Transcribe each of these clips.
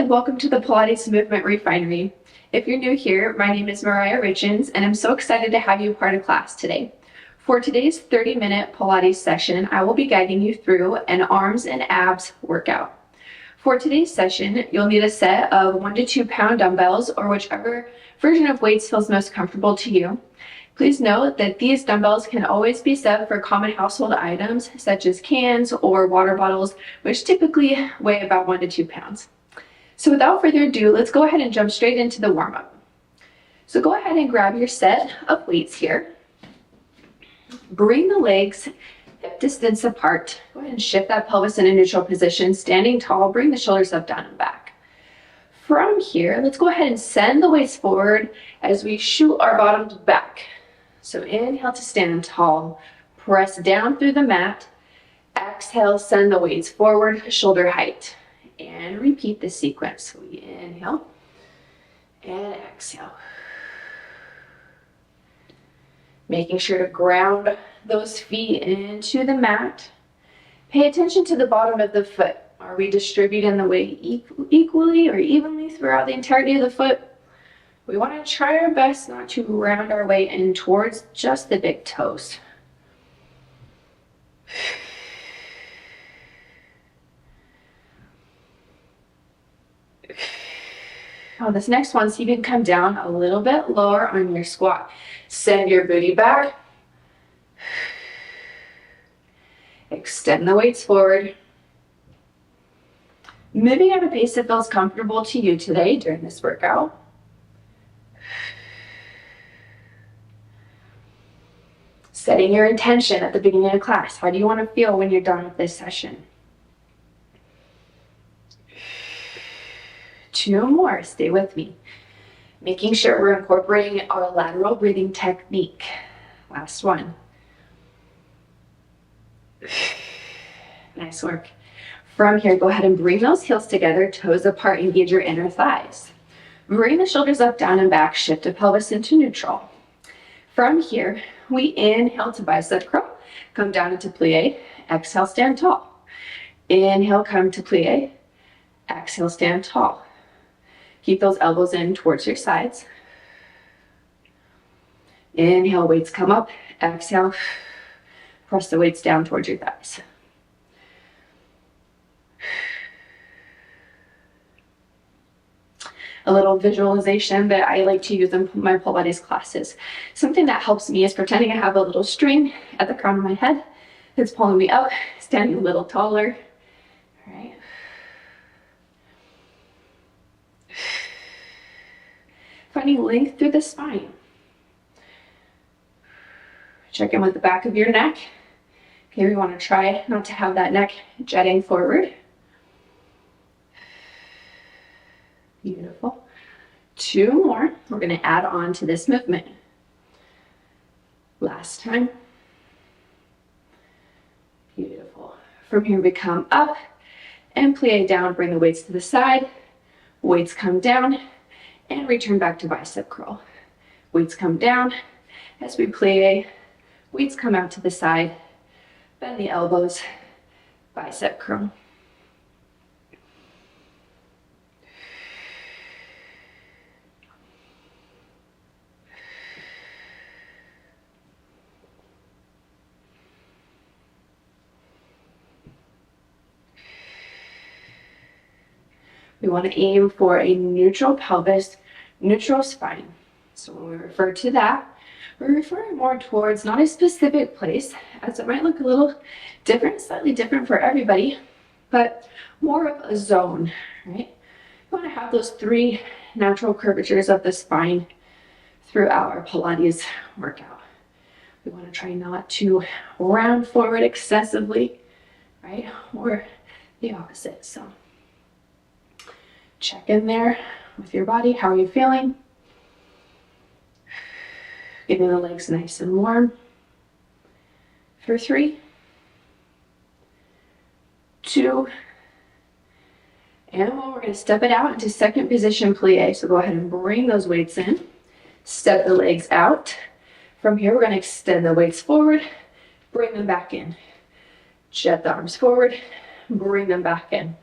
and welcome to the Pilates Movement Refinery. If you're new here, my name is Mariah Richins and I'm so excited to have you part of class today. For today's 30-minute Pilates session, I will be guiding you through an arms and abs workout. For today's session, you'll need a set of 1 to 2 pound dumbbells or whichever version of weights feels most comfortable to you. Please note that these dumbbells can always be set for common household items such as cans or water bottles, which typically weigh about 1 to 2 pounds. So without further ado, let's go ahead and jump straight into the warm-up. So go ahead and grab your set of weights here. Bring the legs hip distance apart. Go ahead and shift that pelvis in a neutral position, standing tall. Bring the shoulders up, down, and back. From here, let's go ahead and send the waist forward as we shoot our bottoms back. So inhale to stand tall. Press down through the mat. Exhale, send the weights forward, shoulder height. And repeat this sequence. So we inhale and exhale. Making sure to ground those feet into the mat. Pay attention to the bottom of the foot. Are we distributing the weight equally or evenly throughout the entirety of the foot? We want to try our best not to round our way in towards just the big toes. On this next one, see if you can come down a little bit lower on your squat. Send your booty back. Extend the weights forward. Moving at a pace that feels comfortable to you today during this workout. Setting your intention at the beginning of class. How do you want to feel when you're done with this session? 2 more, stay with me. Making sure we're incorporating our lateral breathing technique. Last one. Nice work. From here, go ahead and bring those heels together, toes apart, engage your inner thighs. Bring the shoulders up, down, and back, shift the pelvis into neutral. From here, we inhale to bicep curl, come down into plie, exhale, stand tall. Inhale, come to plie, exhale, stand tall. Keep those elbows in towards your sides. Inhale, weights come up, exhale, press the weights down towards your thighs. A little visualization that I like to use in my Pilates classes. Something that helps me is pretending I have a little string at the crown of my head that's pulling me up, standing a little taller. All right. Finding length through the spine. Check in with the back of your neck. Okay, we want to try not to have that neck jutting forward. Beautiful. 2 more. We're going to add on to this movement. Last time. Beautiful. From here we come up and plie down. Bring the weights to the side. Weights come down and return back to bicep curl. Weights come down as we plie. Weights come out to the side. Bend the elbows. Bicep curl. We want to aim for a neutral pelvis, neutral spine. So when we refer to that, we're referring more towards not a specific place, as it might look a little different, slightly different for everybody, but more of a zone, right? We want to have those 3 natural curvatures of the spine throughout our Pilates workout. We want to try not to round forward excessively, right? Or the opposite. So check in there with your body. How are you feeling? Getting the legs nice and warm. For 3, 2, and 1. We're going to step it out into second position plie. So go ahead and bring those weights in. Step the legs out. From here, we're going to extend the weights forward. Bring them back in. Jet the arms forward. Bring them back in.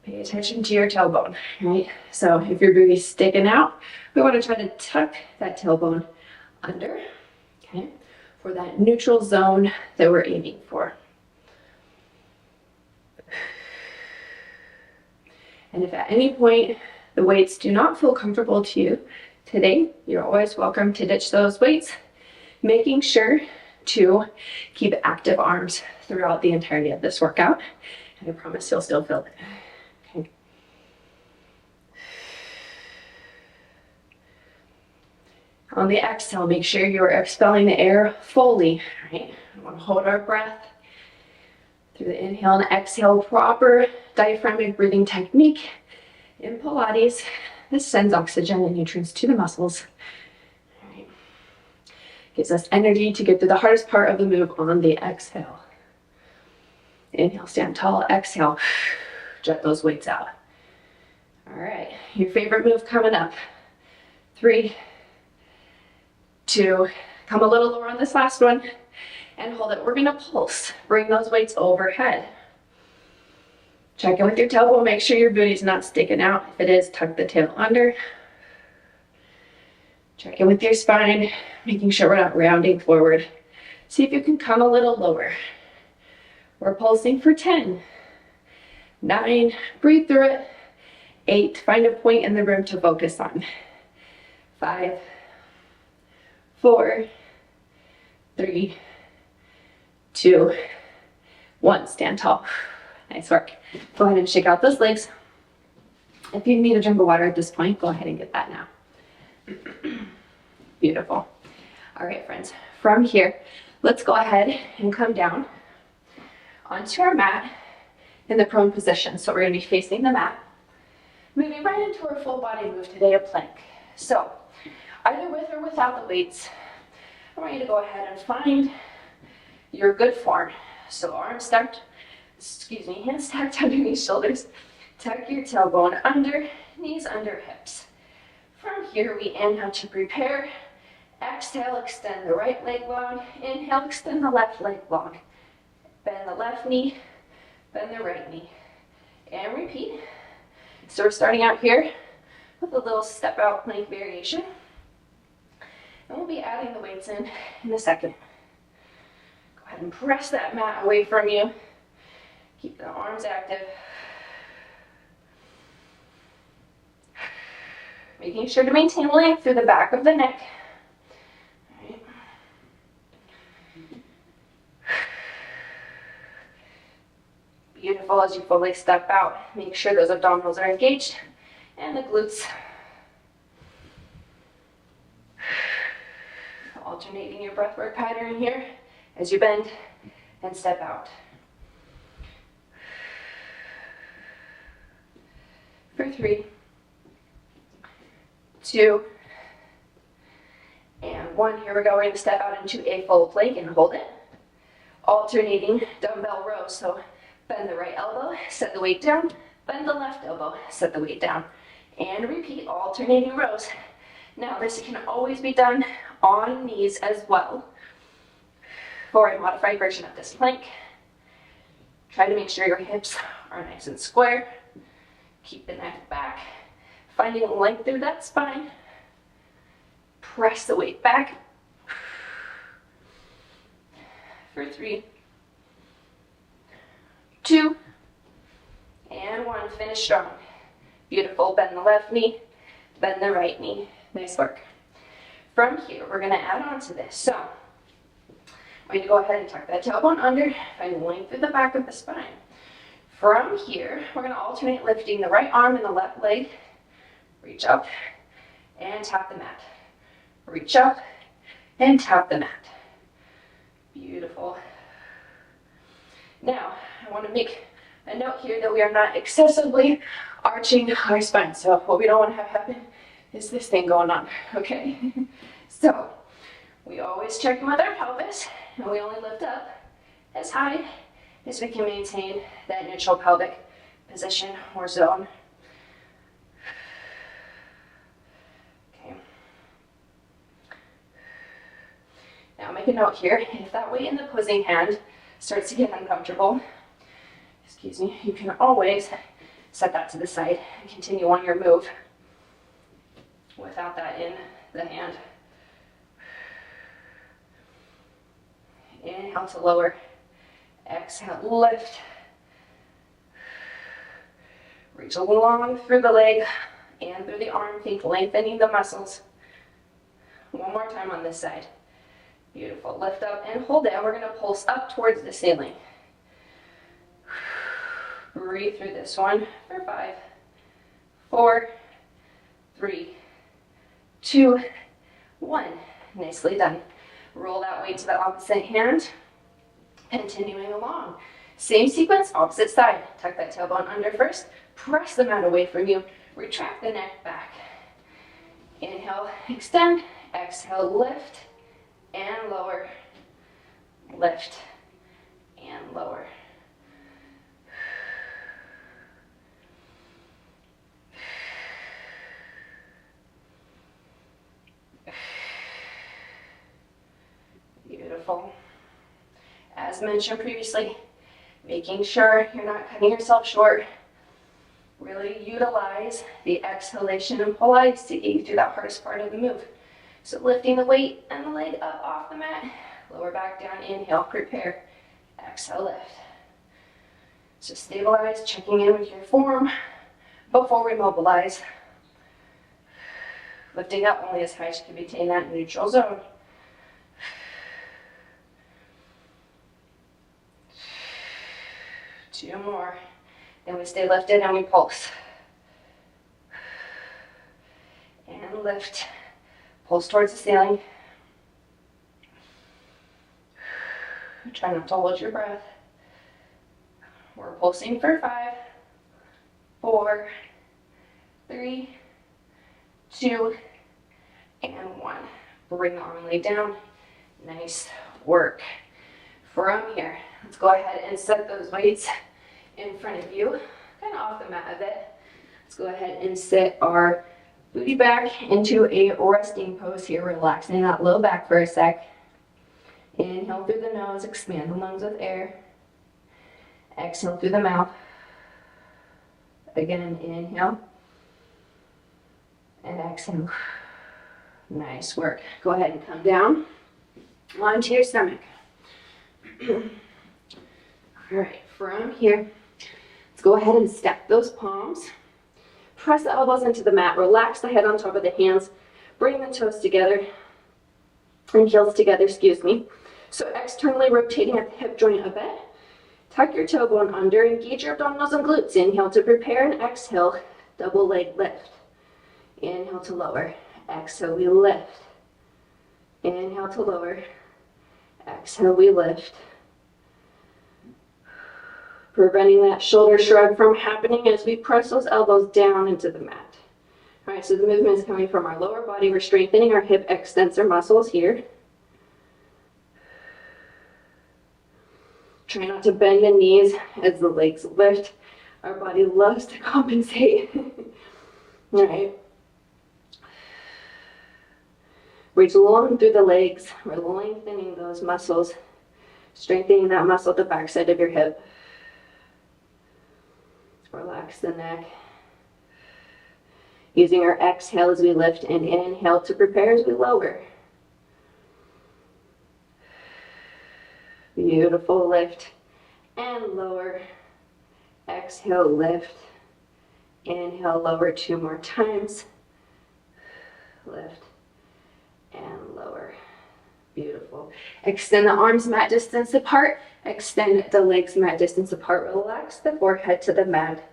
Pay attention to your tailbone, right? So if your booty's sticking out, we want to try to tuck that tailbone under, okay, for that neutral zone that we're aiming for. And if at any point the weights do not feel comfortable to you today, you're always welcome to ditch those weights, making sure to keep active arms throughout the entirety of this workout. And I promise you'll still feel it. Okay. On the exhale, make sure you're expelling the air fully, right? We want to hold our breath through the inhale and exhale. Proper diaphragmatic breathing technique in Pilates. This sends oxygen and nutrients to the muscles. All right. Gives us energy to get through the hardest part of the move on the exhale. Inhale, stand tall. Exhale, jet those weights out. All right, your favorite move coming up. 3, 2, come a little lower on this last one and hold it. We're gonna pulse. Bring those weights overhead. Check in with your tailbone. Make sure your booty's not sticking out. If it is, tuck the tail under. Check in with your spine, making sure we're not rounding forward. See if you can come a little lower. We're pulsing for 10, 9, breathe through it. 8, find a point in the room to focus on. 5, 4, 3, 2, 1, stand tall. Nice work. Go ahead and shake out those legs. If you need a drink of water at this point, go ahead and get that now. Beautiful. All right, friends, from here, let's go ahead and come down onto our mat in the prone position. So we're going to be facing the mat, moving right into our full body move today, a plank. So either with or without the weights, I want you to go ahead and find your good form. So arms stacked, hands stacked underneath shoulders. Tuck your tailbone under, knees under hips. From here, we inhale to prepare. Exhale, extend the right leg long. Inhale, extend the left leg long. Bend the left knee, bend the right knee. And repeat. So we're starting out here with a little step out plank variation. And we'll be adding the weights in a second. Go ahead and press that mat away from you. Keep the arms active. Making sure to maintain length through the back of the neck. All right. Beautiful as you fully step out. Make sure those abdominals are engaged and the glutes. Alternating your breathwork pattern here as you bend and step out. For 3, 2, and 1. Here we go. We're going to step out into a full plank and hold it. Alternating dumbbell rows. So bend the right elbow, set the weight down. Bend the left elbow, set the weight down. And repeat, alternating rows. Now this can always be done on knees as well. For a modified version of this plank, try to make sure your hips are nice and square. Keep the neck back, finding length through that spine. Press the weight back. For 3, 2, and 1. Finish strong. Beautiful. Bend the left knee, bend the right knee. Nice work. From here, we're going to add on to this. So, I'm going to go ahead and tuck that tailbone under, find length through the back of the spine. From here, we're going to alternate lifting the right arm and the left leg. Reach up and tap the mat. Reach up and tap the mat. Beautiful. Now, I want to make a note here that we are not excessively arching our spine. So what we don't want to have happen is this thing going on, okay? So we always check in with our pelvis, and we only lift up as high as we can maintain that neutral pelvic position or zone. Okay. Now make a note here, if that weight in the opposing hand starts to get uncomfortable, you can always Set that to the side and continue on your move without that in the hand. Inhale to lower. Exhale, lift. Reach along through the leg and through the arm, think lengthening the muscles. One more time on this side. Beautiful. Lift up and hold it. And we're going to pulse up towards the ceiling. Breathe through this one for 5, 4, 3, 2, 1. Nicely done. Roll that weight to the opposite hand. Continuing along. Same sequence, opposite side. Tuck that tailbone under first. Press the mat away from you. Retract the neck back. Inhale, extend. Exhale, lift and lower. Lift and lower. Beautiful. As mentioned previously, making sure you're not cutting yourself short. Really utilize the exhalation and Pilates to get you through that hardest part of the move. So lifting the weight and the leg up off the mat, lower back down, inhale, prepare, exhale, lift. So stabilize, checking in with your form before we mobilize. Lifting up only as high as you can maintain that neutral zone. Two more. Then we stay lifted and we pulse. And lift. Pulse towards the ceiling. Try not to hold your breath. We're pulsing for 5, 4, 3, 2, and 1. Bring the arm and leg down. Nice work. From here, let's go ahead and set those weights in front of you, kind of off the mat a bit. Let's go ahead and sit our booty back into a resting pose here, relaxing that low back for a sec. Inhale through the nose, expand the lungs with air. Exhale through the mouth. Again, inhale. And exhale. Nice work. Go ahead and come down onto your stomach. All right, from here, let's go ahead and stack those palms. Press the elbows into the mat. Relax the head on top of the hands. Bring the toes together and heels together, excuse me. So externally rotating at the hip joint a bit. Tuck your tailbone under. Engage your abdominals and glutes. Inhale to prepare and exhale. Double leg lift. Inhale to lower. Exhale, we lift. Inhale to lower. Exhale, we lift. Preventing that shoulder shrug from happening as we press those elbows down into the mat. All right, so the movement is coming from our lower body. We're strengthening our hip extensor muscles here. Try not to bend the knees as the legs lift. Our body loves to compensate. All right. Reach long through the legs. We're lengthening those muscles, strengthening that muscle at the backside of your hip. Relax the neck. Using our exhale as we lift and inhale to prepare as we lower. Beautiful. Lift and lower. Exhale, lift. Inhale, lower 2 more times. Lift and lower. Beautiful. Extend the arms mat distance apart. Extend the legs mat distance apart. Relax the forehead to the mat.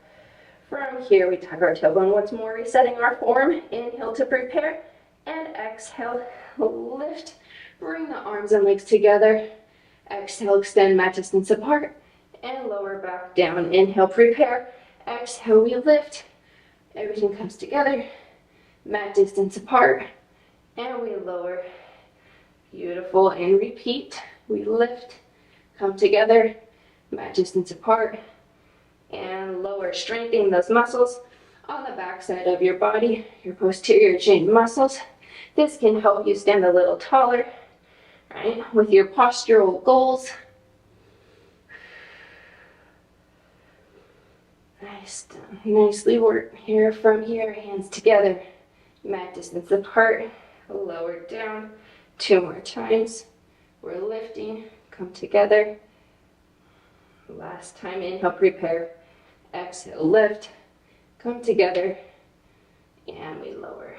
From here, we tuck our tailbone once more, resetting our form. Inhale to prepare and exhale, lift. Bring the arms and legs together. Exhale, extend mat distance apart and lower back down. Inhale, prepare. Exhale, we lift. Everything comes together. Mat distance apart and we lower. Beautiful. And repeat. We lift, come together, mat distance apart, and lower. Strengthening those muscles on the back side of your body, your posterior chain muscles. This can help you stand a little taller, right, with your postural goals. Nice, nicely worked here. From here, hands together, mat distance apart, lower down. 2 more times. We're lifting, come together. Last time, inhale, prepare. Exhale, lift, come together, and we lower.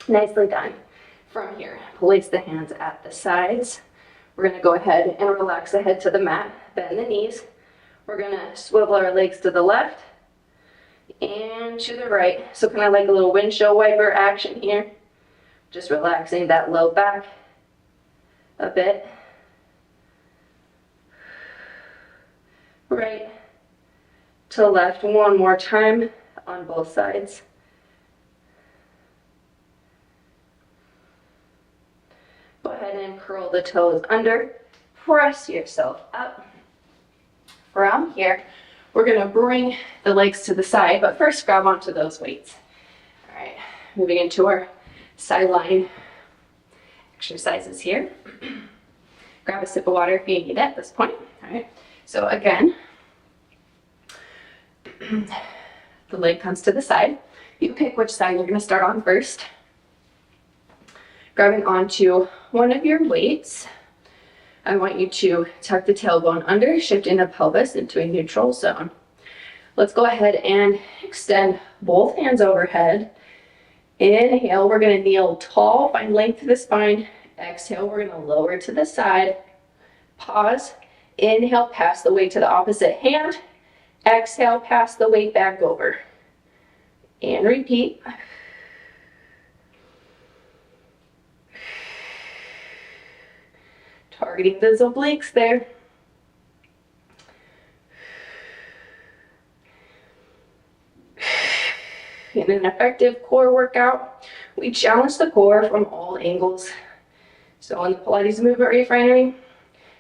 Nicely done. From here, place the hands at the sides. We're gonna go ahead and relax the head to the mat, bend the knees. We're gonna swivel our legs to the left and to the right. So kind of like a little windshield wiper action here. Just relaxing that low back a bit. Right to left, one more time on both sides. Go ahead and curl the toes under, press yourself up. From here, we're gonna bring the legs to the side, but first grab onto those weights. All right, moving into our sideline exercises here. Grab a sip of water if you need it at this point. All right, so again, the leg comes to the side. You pick which side you're gonna start on first. Grabbing onto one of your weights, I want you to tuck the tailbone under, shifting the pelvis into a neutral zone. Let's go ahead and extend both hands overhead. Inhale, we're gonna kneel tall, find length to the spine. Exhale, we're gonna lower to the side. Pause. Inhale, pass the weight to the opposite hand. Exhale, pass the weight back over. And repeat. Targeting those obliques there. In an effective core workout, we challenge the core from all angles. So in the Pilates Movement Refinery,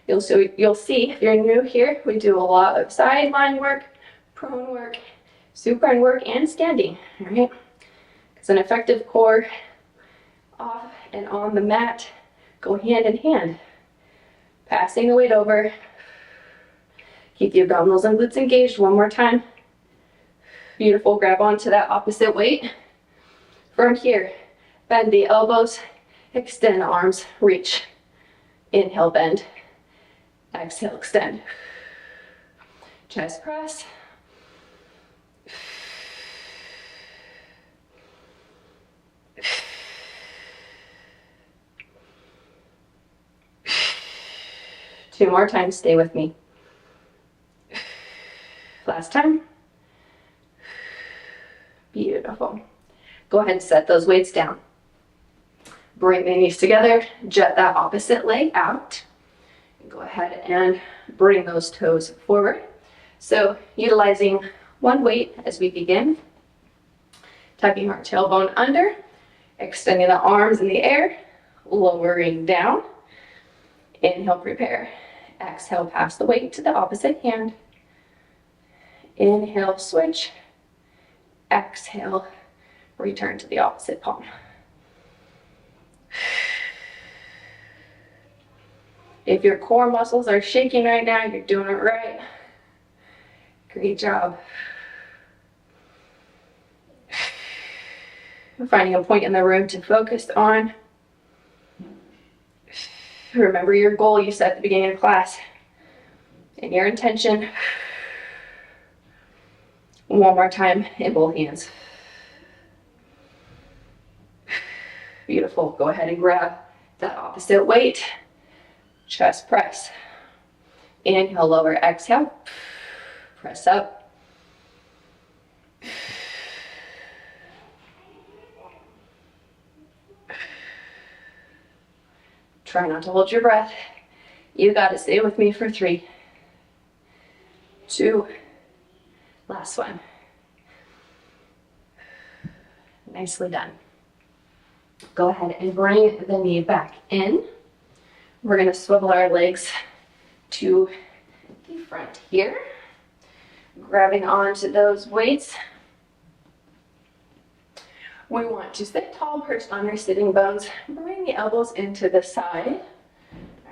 you'll see, if you're new here, we do a lot of sideline work, prone work, supine work, and standing. All right? It's an effective core off and on the mat, go hand in hand. Passing the weight over. Keep the abdominals and glutes engaged. One more time. Beautiful. Grab onto that opposite weight. From here, bend the elbows, extend the arms, reach. Inhale, bend. Exhale, extend. Chest press. Two more times, stay with me. Last time. Beautiful. Go ahead and set those weights down. Bring the knees together, jet that opposite leg out. Go ahead and bring those toes forward. So utilizing one weight as we begin. Tucking our tailbone under, extending the arms in the air, lowering down. Inhale, prepare. Exhale, pass the weight to the opposite hand. Inhale, switch. Exhale, return to the opposite palm. If your core muscles are shaking right now, you're doing it right. Great job. Finding a point in the room to focus on. Remember your goal you set at the beginning of class and your intention. One more time in both hands. Beautiful. Go ahead and grab that opposite weight. Chest press. Inhale, lower, exhale. Press up. Try not to hold your breath. You got to stay with me for 3, 2, last one. Nicely done. Go ahead and bring the knee back in. We're going to swivel our legs to the front here. Grabbing onto those weights. We want to sit tall, perched on your sitting bones. Bring the elbows into the side.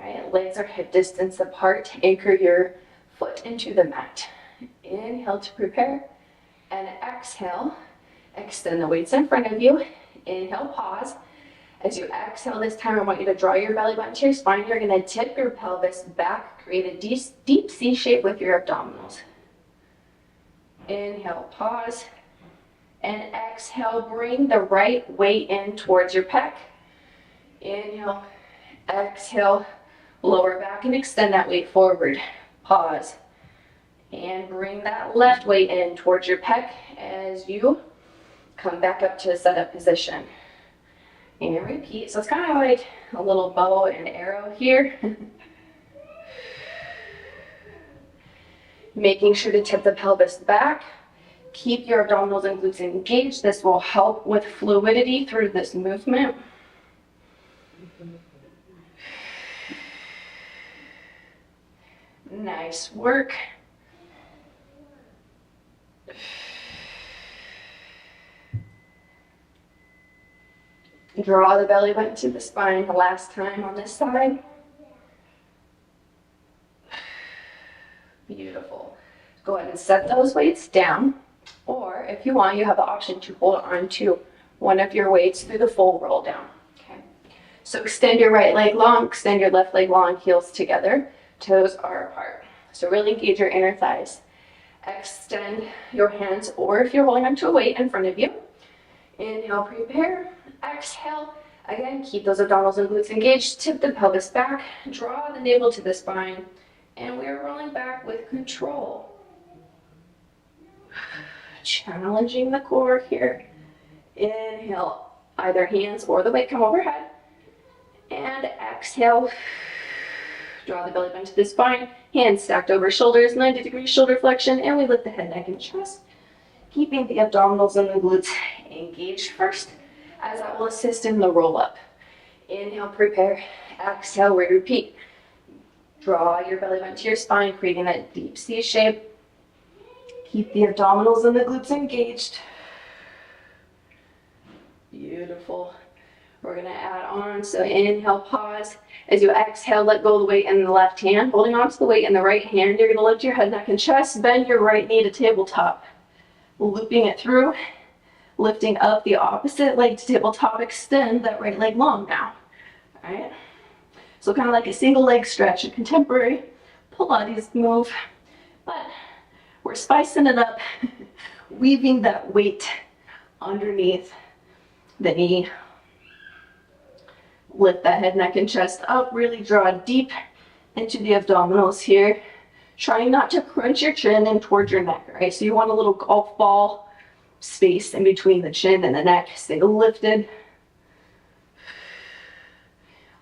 All right, legs are hip distance apart. Anchor your foot into the mat. Inhale to prepare, and exhale. Extend the weights in front of you. Inhale, pause. As you exhale this time, I want you to draw your belly button to your spine. You're going to tip your pelvis back, create a deep C shape with your abdominals. Inhale, pause. And exhale, bring the right weight in towards your pec. Inhale, exhale, lower back and extend that weight forward. Pause. And bring that left weight in towards your pec as you come back up to a setup position. And repeat. So it's kind of like a little bow and arrow here. Making sure to tip the pelvis back. Keep your abdominals and glutes engaged. This will help with fluidity through this movement. Nice work. Draw the belly button to the spine the last time on this side. Beautiful. Go ahead and set those weights down. Or if you want, you have the option to hold on to one of your weights through the full roll down. Okay. So extend your right leg long, extend your left leg long, heels together, toes are apart. So really engage your inner thighs. Extend your hands, or if you're holding onto a weight in front of you. Inhale, prepare. Exhale. Again, keep those abdominals and glutes engaged. Tip the pelvis back. Draw the navel to the spine. And we're rolling back with control. Challenging the core here. Inhale. Either hands or the weight come overhead. And exhale. Draw the belly button to the spine. Hands stacked over shoulders. 90-degree shoulder flexion. And we lift the head, neck, and chest. Keeping the abdominals and the glutes engaged first, as that will assist in the roll up. Inhale, prepare. Exhale, we repeat. Draw your belly button to your spine, creating that deep C shape. Keep the abdominals and the glutes engaged. Beautiful. We're going to add on. So inhale, pause. As you exhale, let go of the weight in the left hand. Holding on to the weight in the right hand, you're going to lift your head, neck, and chest. Bend your right knee to tabletop. Looping it through. Lifting up the opposite leg to tabletop. Extend that right leg long now. All right. So kind of like a single leg stretch, a contemporary Pilates move. But we're spicing it up, weaving that weight underneath the knee. Lift that head, neck, and chest up. Really draw deep into the abdominals here. Trying not to crunch your chin in towards your neck, right? So you want a little golf ball space in between the chin and the neck. Stay lifted.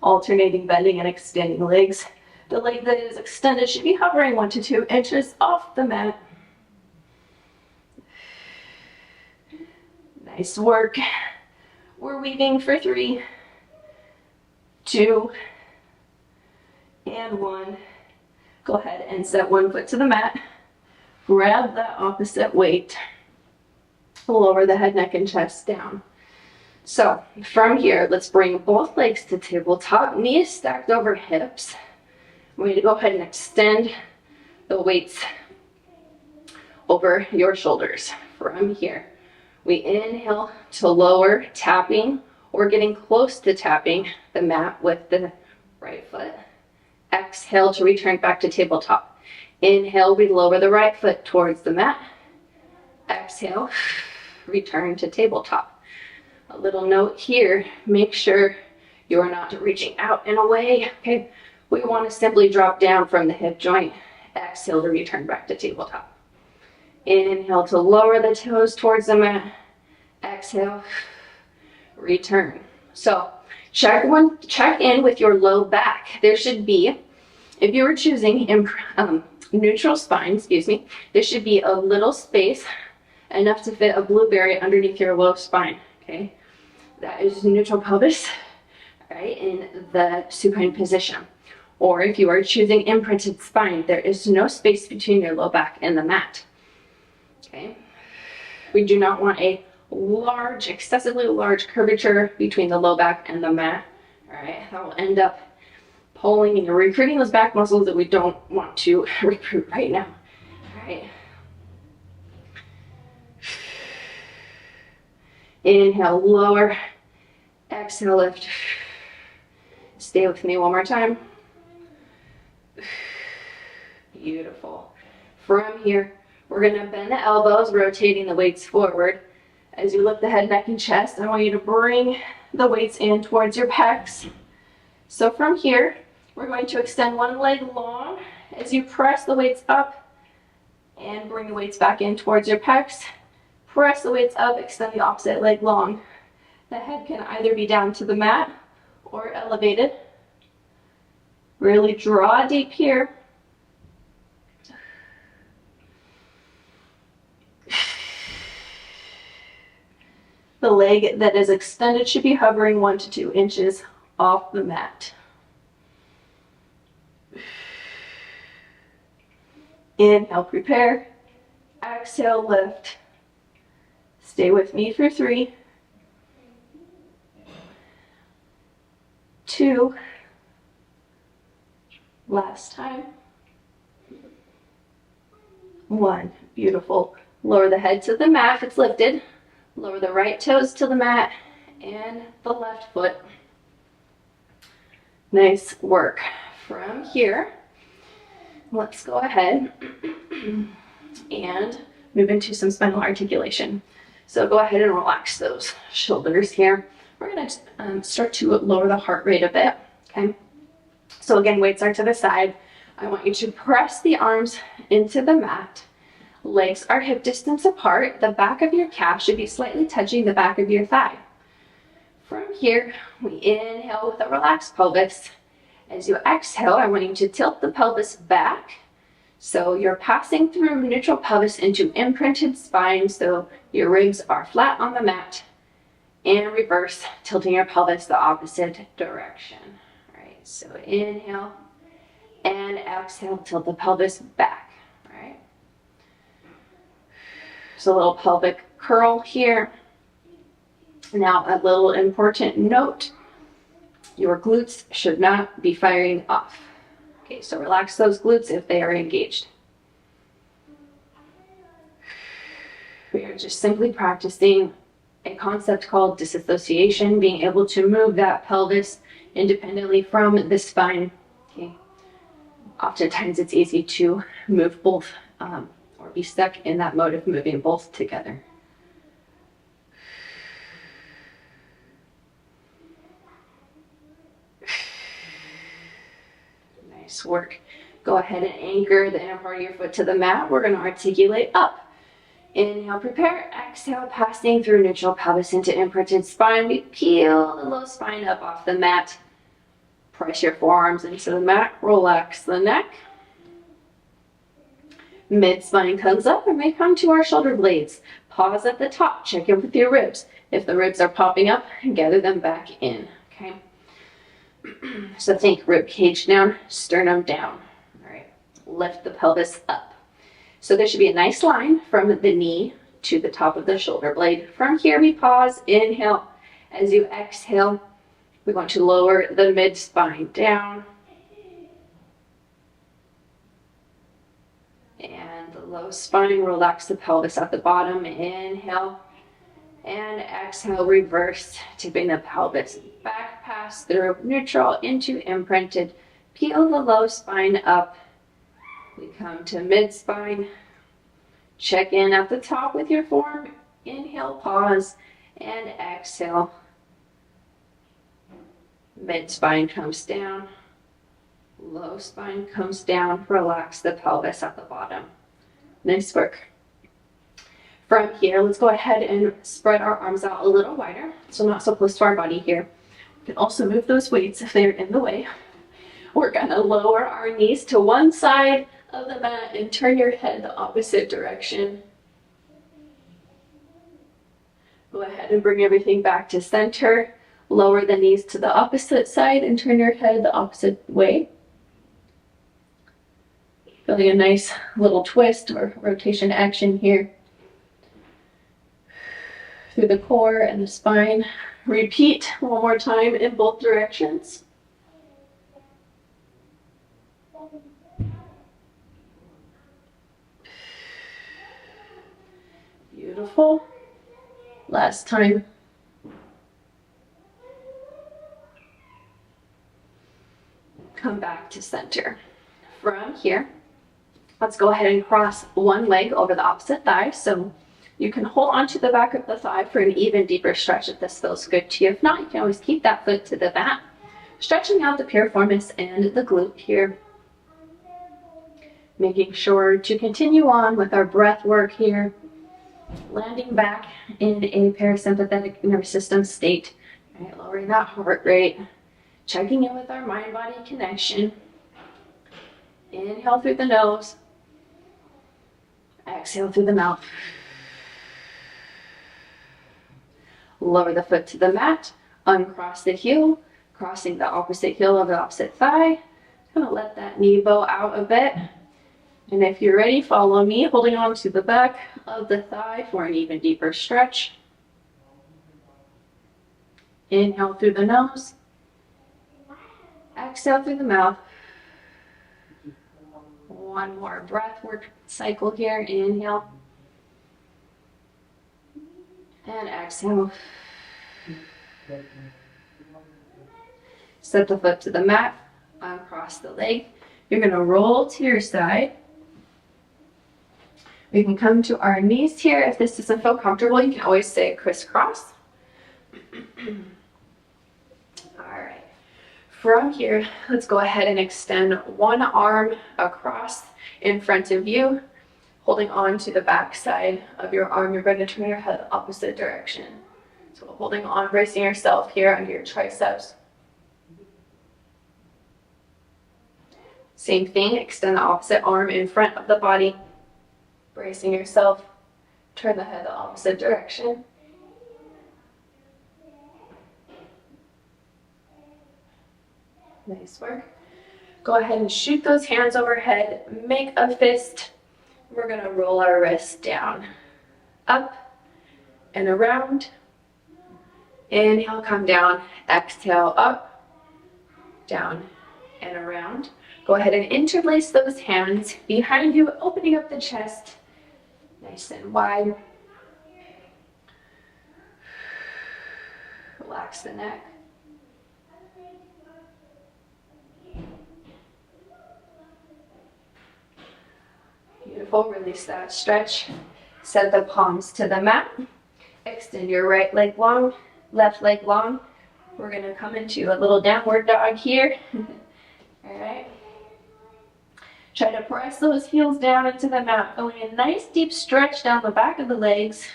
Alternating bending and extending legs. The leg that is extended should be hovering 1 to 2 inches off the mat. Nice work. We're weaving for 3, 2, and 1. Go ahead and set one foot to the mat. Grab that opposite weight. Lower the head, neck, and chest down. So from here, let's bring both legs to tabletop. Knees stacked over hips. We're going to go ahead and extend the weights over your shoulders. From here, we inhale to lower, tapping or getting close to tapping the mat with the right foot. Exhale to return back to tabletop. Inhale, we lower the right foot towards the mat. Exhale, return to tabletop. A little note here, make sure you're not reaching out and away. Okay, we want to simply drop down from the hip joint. Exhale to return back to tabletop. Inhale to lower the toes towards the mat. Exhale, return. So check in with your low back. There should be, if you were choosing neutral spine, there should be a little space enough to fit a blueberry underneath your low spine. Okay, that is neutral pelvis, right, in the supine position. Or if you are choosing imprinted spine, there is no space between your low back and the mat. Okay, we do not want a large, excessively large curvature between the low back and the mat. All right, that will end up pulling and recruiting those back muscles that we don't want to recruit right now. All right, Inhale, lower. Exhale, lift. Stay with me one more time. Beautiful. From here, we're going to bend the elbows, rotating the weights forward. As you lift the head, neck, and chest, I want you to bring the weights in towards your pecs. So from here, we're going to extend one leg long as you press the weights up and bring the weights back in towards your pecs. Press the weights up, extend the opposite leg long. The head can either be down to the mat or elevated. Really draw deep here. The leg that is extended should be hovering 1 to 2 inches off the mat. Inhale, prepare. Exhale, lift. Stay with me for 3, 2, last time, 1. Beautiful. Lower the head to the mat if it's lifted. Lower the right toes to the mat and the left foot. Nice work. From here, let's go ahead and move into some spinal articulation. So go ahead and relax those shoulders here. We're going to start to lower the heart rate a bit, okay? So again, weights are to the side. I want you to press the arms into the mat. Legs are hip distance apart. The back of your calf should be slightly touching the back of your thigh. From here, we inhale with a relaxed pelvis. As you exhale, I want you to tilt the pelvis back. So you're passing through neutral pelvis into imprinted spine, so your ribs are flat on the mat. And reverse, tilting your pelvis the opposite direction. All right, so inhale and exhale, tilt the pelvis back. All right. So a little pelvic curl here. Now a little important note, your glutes should not be firing off. Okay, so relax those glutes if they are engaged. We are just simply practicing a concept called disassociation, being able to move that pelvis independently from the spine. Okay. Oftentimes it's easy to move both or be stuck in that mode of moving both together. Nice work. Go ahead and anchor the inner part of your foot to the mat. We're going to articulate up. Inhale, prepare. Exhale, passing through neutral pelvis into imprinted spine. We peel the low spine up off the mat. Press your forearms into the mat. Relax the neck. Mid spine comes up and we come to our shoulder blades. Pause at the top. Check in with your ribs. If the ribs are popping up, gather them back in. Okay. So think rib cage down, sternum down. All right. Lift the pelvis up. So there should be a nice line from the knee to the top of the shoulder blade. From here we pause, inhale. As you exhale, we want to lower the mid spine down. And the low spine, relax the pelvis at the bottom. Inhale and exhale, reverse, tipping the pelvis back, pass through neutral into imprinted. Peel the low spine up. We come to mid spine. Check in at the top with your form. Inhale, pause, and exhale. Mid spine comes down. Low spine comes down. Relax the pelvis at the bottom. Nice work. From here, let's go ahead and spread our arms out a little wider, so not so close to our body here. You can also move those weights if they're in the way. We're gonna lower our knees to one side of the mat and turn your head the opposite direction. Go ahead and bring everything back to center. Lower the knees to the opposite side and turn your head the opposite way. Feeling a nice little twist or rotation action here. Through the core and the spine. Repeat one more time in both directions. Beautiful. Last time. Come back to center. From here, let's go ahead and cross one leg over the opposite thigh. So you can hold onto the back of the thigh for an even deeper stretch if this feels good to you. If not, you can always keep that foot to the mat, stretching out the piriformis and the glute here. Making sure to continue on with our breath work here. Landing back in a parasympathetic nervous system state. All right, lowering that heart rate. Checking in with our mind-body connection. Inhale through the nose. Exhale through the mouth. Lower the foot to the mat. Uncross the heel. Crossing the opposite heel of the opposite thigh. Kind of let that knee bow out a bit. And if you're ready, follow me, holding on to the back of the thigh for an even deeper stretch. Inhale through the nose. Exhale through the mouth. One more breath work cycle here. Inhale. And exhale. Set the foot to the mat. Uncross the leg. You're going to roll to your side. We can come to our knees here. If this doesn't feel comfortable, you can always say crisscross. All right. From here, let's go ahead and extend one arm across in front of you, holding on to the back side of your arm. You're going to turn your head the opposite direction. So holding on, bracing yourself here under your triceps. Same thing, extend the opposite arm in front of the body. Bracing yourself, turn the head the opposite direction. Nice work. Go ahead and shoot those hands overhead, make a fist. We're gonna roll our wrists down, up and around. Inhale, come down, exhale, up, down and around. Go ahead and interlace those hands behind you, opening up the chest nice and wide. Relax the neck. Beautiful, release that stretch. Set the palms to the mat. Extend your right leg long, left leg long. We're gonna come into a little downward dog here. All right. Try to press those heels down into the mat, going a nice deep stretch down the back of the legs.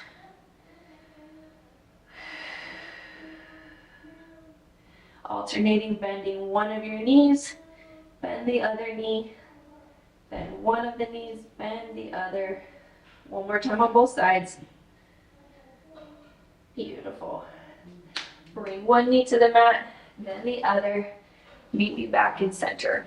Alternating, bending one of your knees, bend the other knee, bend one of the knees, bend the other. One more time on both sides. Beautiful. Bring one knee to the mat, then the other. Meet me back in center.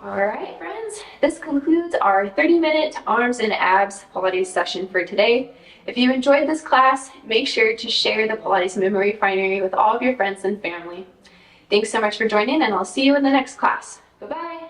All right, friends, this concludes our 30-minute arms and abs Pilates session for today. If you enjoyed this class, make sure to share the Pilates Movement Refinery with all of your friends and family. Thanks so much for joining, and I'll see you in the next class. Bye-bye.